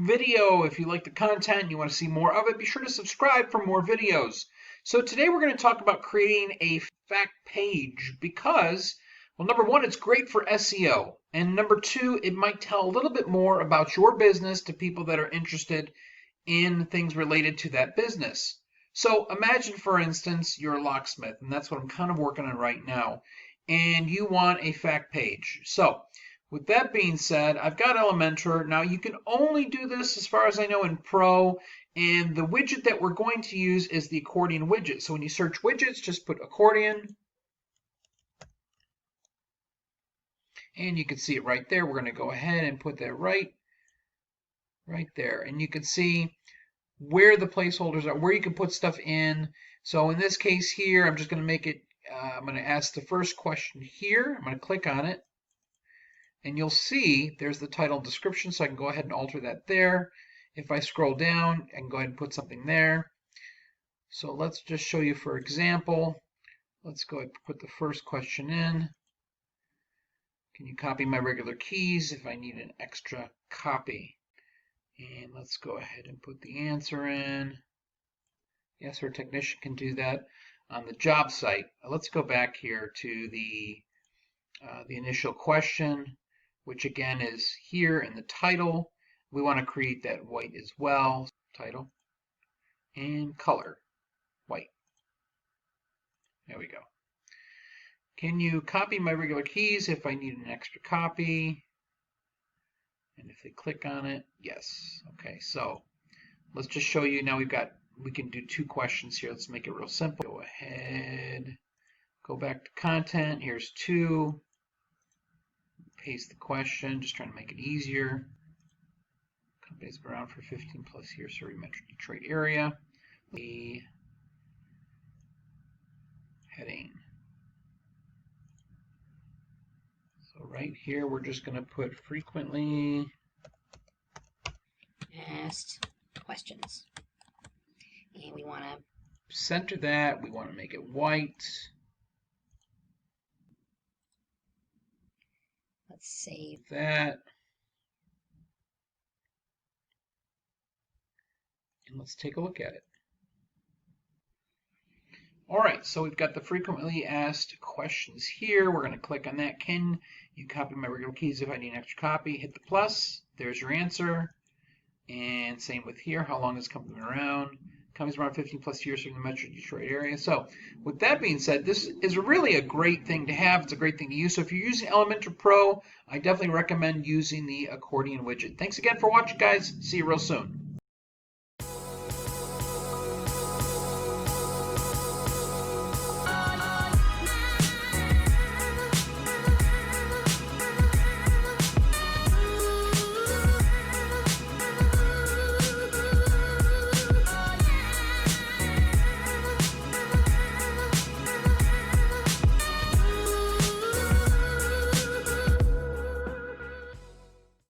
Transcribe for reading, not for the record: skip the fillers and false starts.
video, if you like the content and you want to see more of it, be sure to subscribe for more videos. So today we're going to talk about creating a fact page because, well, number one, it's great for SEO. And number two, it might tell a little bit more about your business to people that are interested in things related to that business. So imagine, for instance, you're a locksmith, and that's what I'm kind of working on right now, and you want a fact page. So with that being said, I've got Elementor. Now you can only do this, as far as I know, in Pro, and the widget that we're going to use is the accordion widget. So when you search widgets, just put accordion, and you can see it right there. We're going to go ahead and put that right there, and you can see where the placeholders are, where you can put stuff in. So in this case here, I'm just going to make it, I'm going to ask the first question here. I'm going to click on it, and you'll see there's the title and description, so I can go ahead and alter that there. If I scroll down, I can go ahead and put something there. So let's just show you, for example, let's go ahead and put the first question in. Can you copy my regular keys if I need an extra copy? And let's go ahead and put the answer in. Yes, our technician can do that on the job site. Let's go back here to the initial question, which again is here in the title. We want to create that white as well. Title and color, white. There we go. Can you copy my regular keys if I need an extra copy? And if they click on it, yes. Okay, so let's just show you now we can do two questions here. Let's make it real simple. Go ahead, go back to content. Here's two. Paste the question, just trying to make it easier. Company's been around for 15 plus years, Surrey Metro Detroit area. The heading. So right here, we're just going to put frequently asked questions. And we want to center that. We want to make it white. Let's save that. And let's take a look at it. All right, so we've got the frequently asked questions here. We're going to click on that. Can you copy my regular keys if I need an extra copy? Hit the plus. There's your answer. And same with here. How long has the company been around? Company's around 15 plus years from the Metro Detroit area. So with that being said, this is really a great thing to have. It's a great thing to use. So if you're using Elementor Pro, I definitely recommend using the accordion widget. Thanks again for watching, guys. See you real soon.